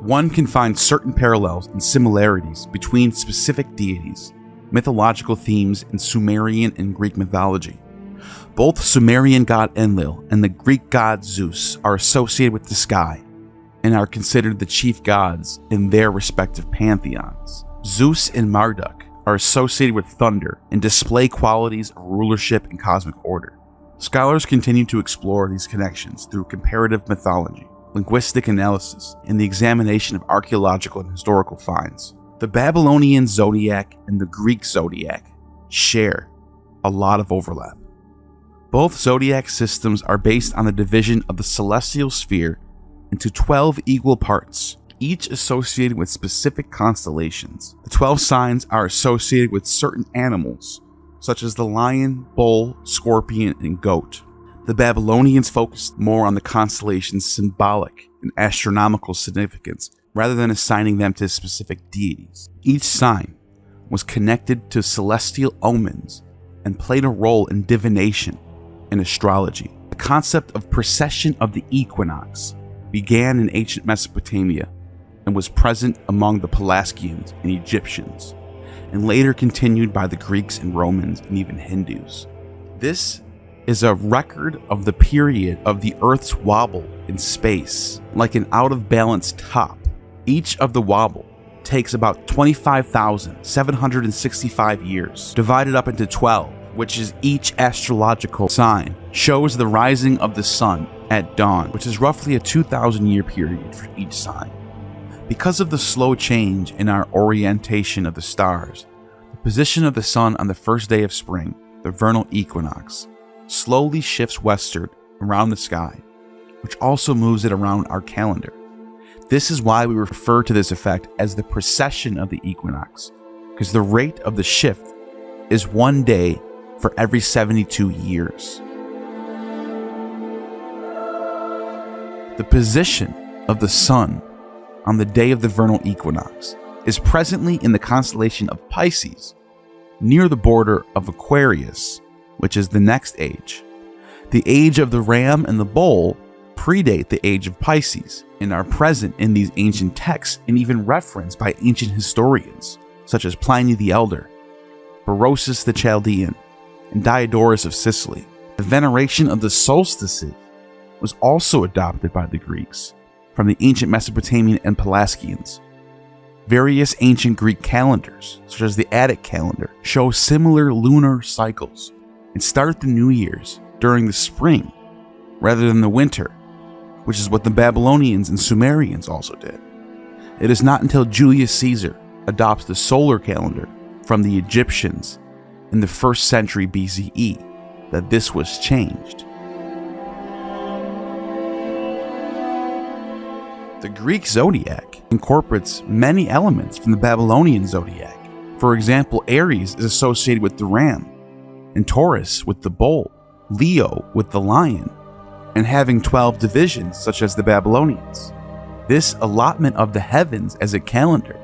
one can find certain parallels and similarities between specific deities, mythological themes in Sumerian and Greek mythology. Both Sumerian god Enlil and the Greek god Zeus are associated with the sky and are considered the chief gods in their respective pantheons. Zeus and Marduk are associated with thunder and display qualities of rulership and cosmic order. Scholars continue to explore these connections through comparative mythology, linguistic analysis, and the examination of archaeological and historical finds. The Babylonian zodiac and the Greek zodiac share a lot of overlap. Both zodiac systems are based on the division of the celestial sphere into 12 equal parts, each associated with specific constellations. The 12 signs are associated with certain animals, such as the lion, bull, scorpion, and goat. The Babylonians focused more on the constellation's symbolic and astronomical significance rather than assigning them to specific deities. Each sign was connected to celestial omens and played a role in divination and astrology. The concept of precession of the equinox began in ancient Mesopotamia and was present among the Pelasgians and Egyptians, and later continued by the Greeks and Romans and even Hindus. This is a record of the period of the Earth's wobble in space, like an out-of-balance top. Each of the wobble takes about 25,765 years, divided up into 12, which is each astrological sign, shows the rising of the sun at dawn, which is roughly a 2,000-year period for each sign. Because of the slow change in our orientation of the stars, the position of the sun on the first day of spring, the vernal equinox, slowly shifts westward around the sky, which also moves it around our calendar. This is why we refer to this effect as the precession of the equinox, because the rate of the shift is 1 day for every 72 years. The position of the sun on the day of the vernal equinox is presently in the constellation of Pisces, near the border of Aquarius, which is the next age. The age of the ram and the bull predate the age of Pisces and are present in these ancient texts and even referenced by ancient historians such as Pliny the Elder, Berosus the Chaldean, and Diodorus of Sicily. The veneration of the solstices was also adopted by the Greeks from the ancient Mesopotamian and Pelasgians. Various ancient Greek calendars, such as the Attic calendar, show similar lunar cycles and start the New Year's during the spring rather than the winter, which is what the Babylonians and Sumerians also did. It is not until Julius Caesar adopts the solar calendar from the Egyptians in the 1st century BCE that this was changed. The Greek zodiac incorporates many elements from the Babylonian zodiac. For example, Aries is associated with the ram, and Taurus with the bull, Leo with the lion, and having 12 divisions such as the Babylonians. This allotment of the heavens as a calendar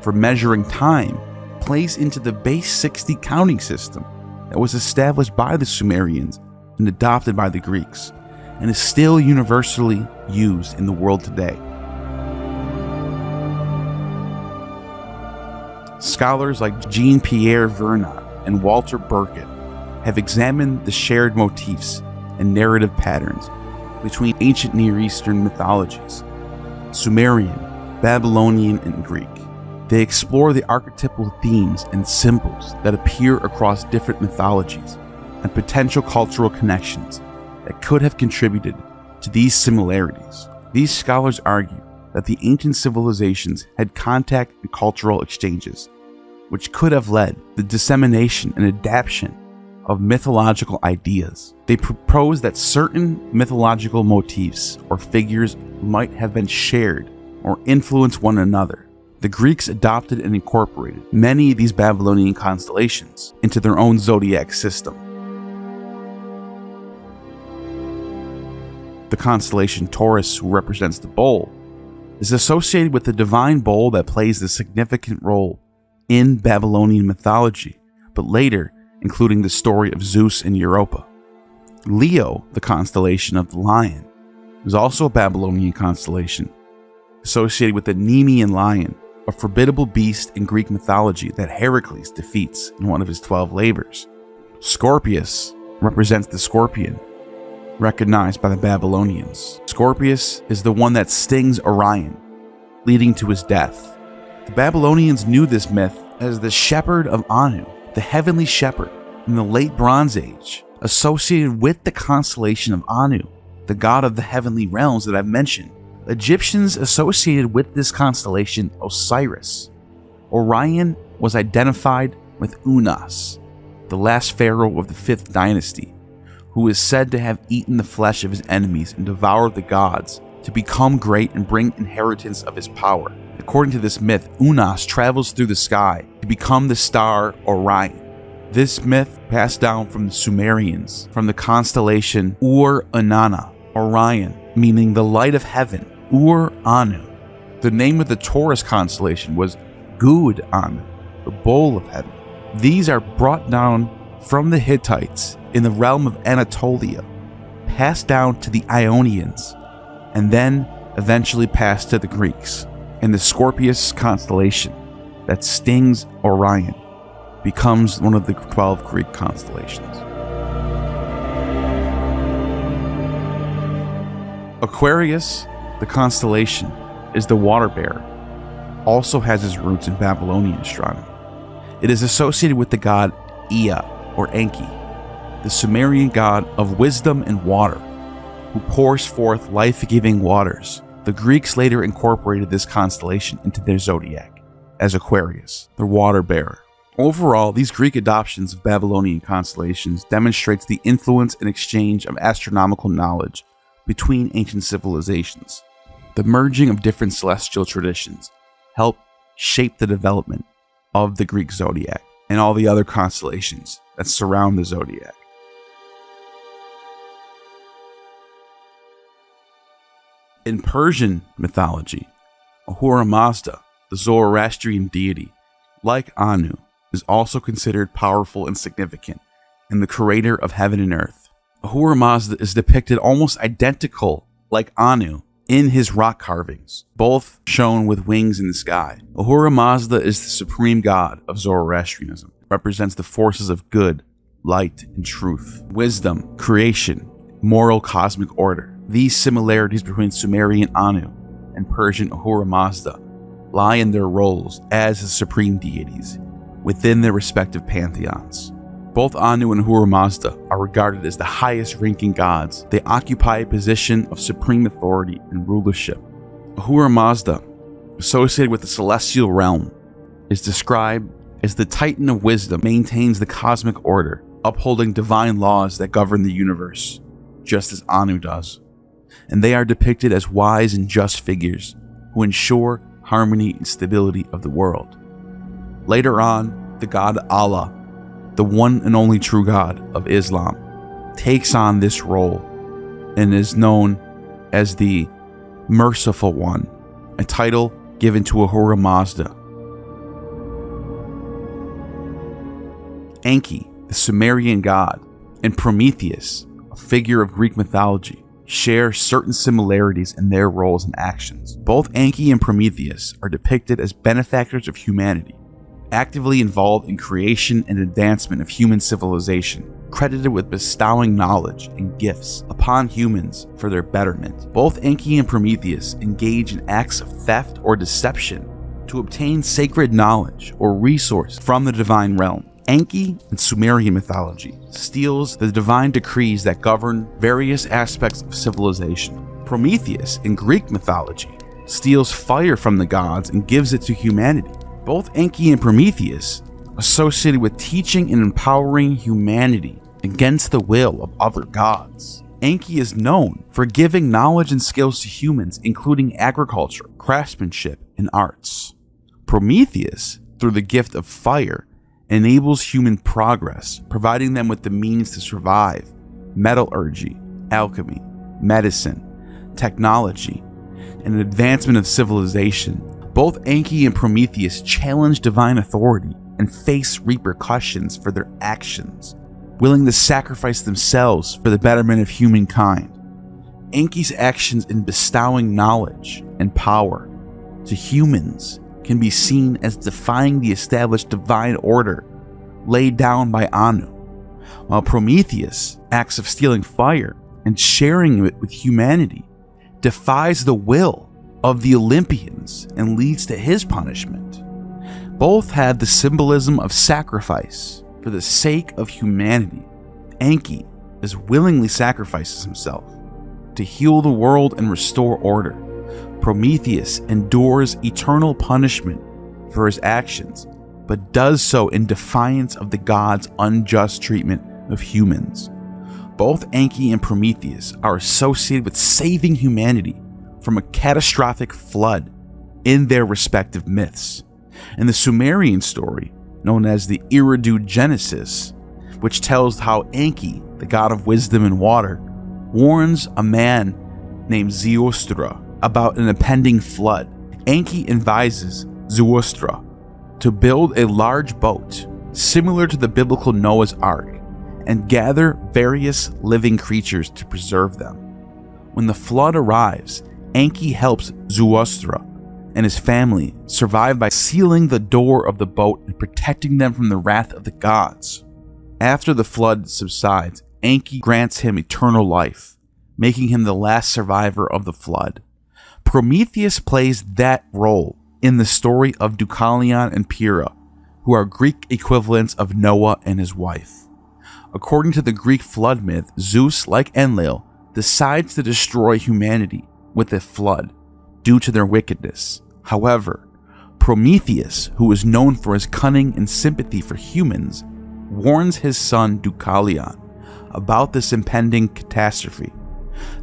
for measuring time plays into the base 60 counting system that was established by the Sumerians and adopted by the Greeks, and is still universally used in the world today. Scholars like Jean-Pierre Vernat and Walter Burkett have examined the shared motifs and narrative patterns between ancient Near Eastern mythologies, Sumerian, Babylonian, and Greek. They explore the archetypal themes and symbols that appear across different mythologies and potential cultural connections that could have contributed to these similarities. These scholars argue that the ancient civilizations had contact and cultural exchanges, which could have led the dissemination and adaptation of mythological ideas. They propose that certain mythological motifs or figures might have been shared or influenced one another. The Greeks adopted and incorporated many of these Babylonian constellations into their own zodiac system. The constellation Taurus, who represents the bull, is associated with the divine bull that plays a significant role in Babylonian mythology, but later including the story of Zeus and Europa. Leo, the constellation of the lion, is also a Babylonian constellation, associated with the Nemean lion, a formidable beast in Greek mythology that Heracles defeats in one of his 12 labors. Scorpius represents the scorpion, recognized by the Babylonians. Scorpius is the one that stings Orion, leading to his death. The Babylonians knew this myth as the shepherd of Anu, the heavenly shepherd in the late Bronze Age, associated with the constellation of Anu, the god of the heavenly realms that I've mentioned. Egyptians associated with this constellation Osiris. Orion was identified with Unas, the last pharaoh of the 5th dynasty, who is said to have eaten the flesh of his enemies and devoured the gods to become great and bring inheritance of his power. According to this myth, Unas travels through the sky to become the star Orion. This myth passed down from the Sumerians, from the constellation Ur-Anana, Orion, meaning the light of heaven, Ur-Anu. The name of the Taurus constellation was Gud-Anu, the bowl of heaven. These are brought down from the Hittites in the realm of Anatolia, passed down to the Ionians, and then eventually passed to the Greeks. And the Scorpius constellation that stings Orion becomes one of the 12 Greek constellations. Aquarius, the constellation, is the water bearer, also has its roots in Babylonian astronomy. It is associated with the god Ea, or Enki, the Sumerian god of wisdom and water, who pours forth life-giving waters. The Greeks later incorporated this constellation into their zodiac as Aquarius, the water bearer. Overall, these Greek adoptions of Babylonian constellations demonstrates the influence and exchange of astronomical knowledge between ancient civilizations. The merging of different celestial traditions helped shape the development of the Greek zodiac and all the other constellations that surround the zodiac. In Persian mythology, Ahura Mazda, the Zoroastrian deity, like Anu, is also considered powerful and significant, and the creator of heaven and earth. Ahura Mazda is depicted almost identical like Anu in his rock carvings, both shown with wings in the sky. Ahura Mazda is the supreme god of Zoroastrianism, represents the forces of good, light, and truth, wisdom, creation, moral cosmic order. These similarities between Sumerian Anu and Persian Ahura Mazda lie in their roles as the supreme deities within their respective pantheons. Both Anu and Ahura Mazda are regarded as the highest ranking gods. They occupy a position of supreme authority and rulership. Ahura Mazda, associated with the celestial realm, is described as the titan of wisdom, maintains the cosmic order, upholding divine laws that govern the universe, just as Anu does. And they are depicted as wise and just figures who ensure harmony and stability of the world. Later on, the god Allah, the one and only true god of Islam, takes on this role and is known as the Merciful One, a title given to Ahura Mazda. Enki, the Sumerian god, and Prometheus, a figure of Greek mythology, share certain similarities in their roles and actions. Both Enki and Prometheus are depicted as benefactors of humanity, actively involved in creation and advancement of human civilization, credited with bestowing knowledge and gifts upon humans for their betterment. Both Enki and Prometheus engage in acts of theft or deception to obtain sacred knowledge or resource from the divine realm. Enki in Sumerian mythology steals the divine decrees that govern various aspects of civilization. Prometheus in Greek mythology steals fire from the gods and gives it to humanity. Both Enki and Prometheus associated with teaching and empowering humanity against the will of other gods. Enki is known for giving knowledge and skills to humans, including agriculture, craftsmanship, and arts. Prometheus, through the gift of fire, enables human progress, providing them with the means to survive, metallurgy, alchemy, medicine, technology, and an advancement of civilization. Both Enki and Prometheus challenge divine authority and face repercussions for their actions, willing to sacrifice themselves for the betterment of humankind. Enki's actions in bestowing knowledge and power to humans can be seen as defying the established divine order laid down by Anu, while Prometheus' acts of stealing fire and sharing it with humanity defies the will of the Olympians and leads to his punishment. Both have the symbolism of sacrifice for the sake of humanity. Enki willingly sacrifices himself to heal the world and restore order. Prometheus endures eternal punishment for his actions, but does so in defiance of the gods' unjust treatment of humans. Both Enki and Prometheus are associated with saving humanity from a catastrophic flood in their respective myths. In the Sumerian story, known as the Eridu Genesis, which tells how Enki, the god of wisdom and water, warns a man named Ziostra about an impending flood. Enki advises Ziostra to build a large boat similar to the biblical Noah's Ark and gather various living creatures to preserve them. When the flood arrives, Enki helps Ziostra and his family survive by sealing the door of the boat and protecting them from the wrath of the gods. After the flood subsides, Enki grants him eternal life, making him the last survivor of the flood. Prometheus plays that role in the story of Deucalion and Pyrrha, who are Greek equivalents of Noah and his wife. According to the Greek flood myth, Zeus, like Enlil, decides to destroy humanity with a flood due to their wickedness. However, Prometheus, who is known for his cunning and sympathy for humans, warns his son Deucalion about this impending catastrophe.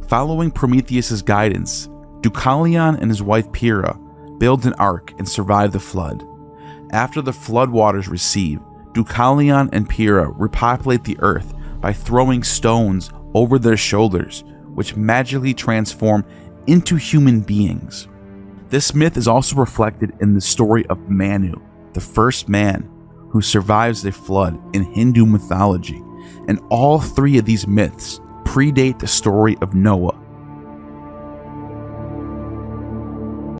Following Prometheus' guidance, Deucalion and his wife Pyrrha build an ark and survive the flood. After the flood waters recede, Deucalion and Pyrrha repopulate the earth by throwing stones over their shoulders, which magically transform into human beings. This myth is also reflected in the story of Manu, the first man who survives the flood in Hindu mythology, and all three of these myths predate the story of Noah